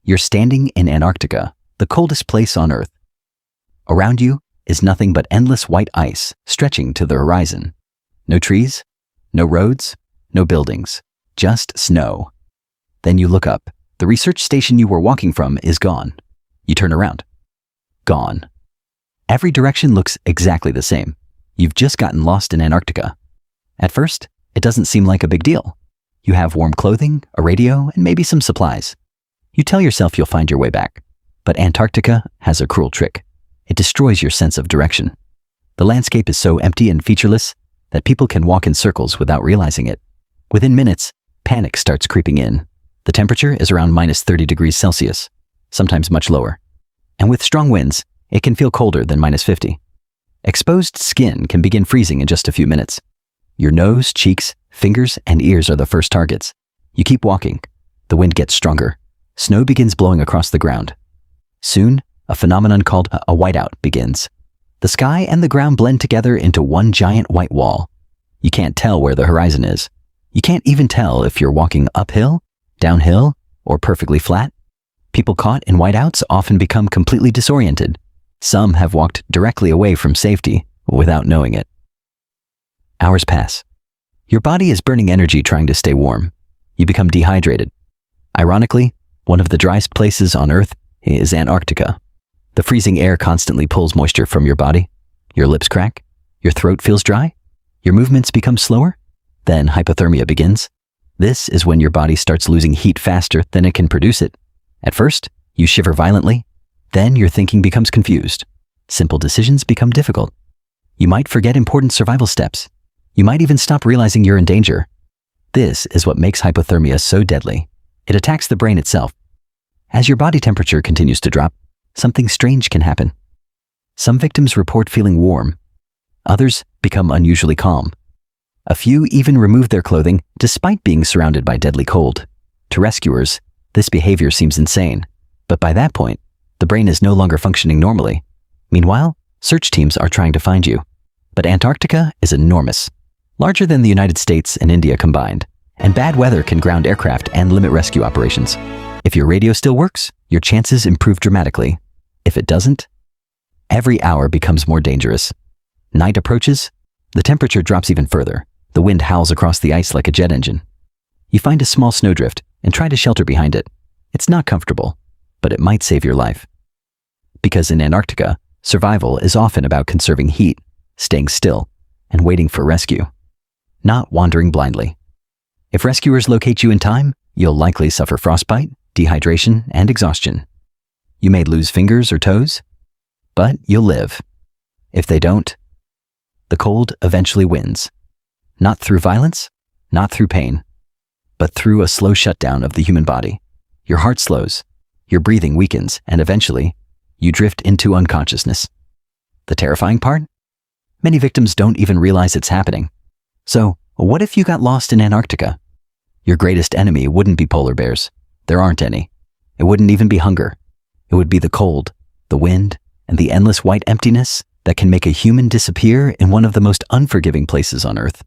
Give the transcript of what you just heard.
You're standing in Antarctica, the coldest place on Earth. Around you is nothing but endless white ice stretching to the horizon. No trees, no roads, no buildings, just snow. Then you look up. The research station you were walking from is gone. You turn around. Gone. Every direction looks exactly the same. You've just gotten lost in Antarctica. At first, it doesn't seem like a big deal. You have warm clothing, a radio, and maybe some supplies. You tell yourself you'll find your way back. But Antarctica has a cruel trick. It destroys your sense of direction. The landscape is so empty and featureless that people can walk in circles without realizing it. Within minutes, panic starts creeping in. The temperature is around minus 30 degrees Celsius, sometimes much lower. And with strong winds, it can feel colder than minus 50. Exposed skin can begin freezing in just a few minutes. Your nose, cheeks, fingers, and ears are the first targets. You keep walking. The wind gets stronger. Snow begins blowing across the ground. Soon, a phenomenon called a whiteout begins. The sky and the ground blend together into one giant white wall. You can't tell where the horizon is. You can't even tell if you're walking uphill, downhill, or perfectly flat. People caught in whiteouts often become completely disoriented. Some have walked directly away from safety without knowing it. Hours pass. Your body is burning energy trying to stay warm. You become dehydrated. Ironically, one of the driest places on Earth is Antarctica. The freezing air constantly pulls moisture from your body. Your lips crack. Your throat feels dry. Your movements become slower. Then hypothermia begins. This is when your body starts losing heat faster than it can produce it. At first, you shiver violently. Then your thinking becomes confused. Simple decisions become difficult. You might forget important survival steps. You might even stop realizing you're in danger. This is what makes hypothermia so deadly. It attacks the brain itself. As your body temperature continues to drop, something strange can happen. Some victims report feeling warm. Others become unusually calm. A few even remove their clothing despite being surrounded by deadly cold. To rescuers, this behavior seems insane, but by that point, the brain is no longer functioning normally. Meanwhile, search teams are trying to find you. But Antarctica is enormous, larger than the United States and India combined, and bad weather can ground aircraft and limit rescue operations. If your radio still works, your chances improve dramatically. If it doesn't, every hour becomes more dangerous. Night approaches, the temperature drops even further. The wind howls across the ice like a jet engine. You find a small snowdrift and try to shelter behind it. It's not comfortable, but it might save your life. Because in Antarctica, survival is often about conserving heat, staying still, and waiting for rescue, not wandering blindly. If rescuers locate you in time, you'll likely suffer frostbite, dehydration, and exhaustion. You may lose fingers or toes, but you'll live. If they don't, the cold eventually wins. Not through violence, not through pain, but through a slow shutdown of the human body. Your heart slows, your breathing weakens, and eventually, you drift into unconsciousness. The terrifying part? Many victims don't even realize it's happening. So, what if you got lost in Antarctica? Your greatest enemy wouldn't be polar bears. There aren't any. It wouldn't even be hunger. It would be the cold, the wind, and the endless white emptiness that can make a human disappear in one of the most unforgiving places on Earth.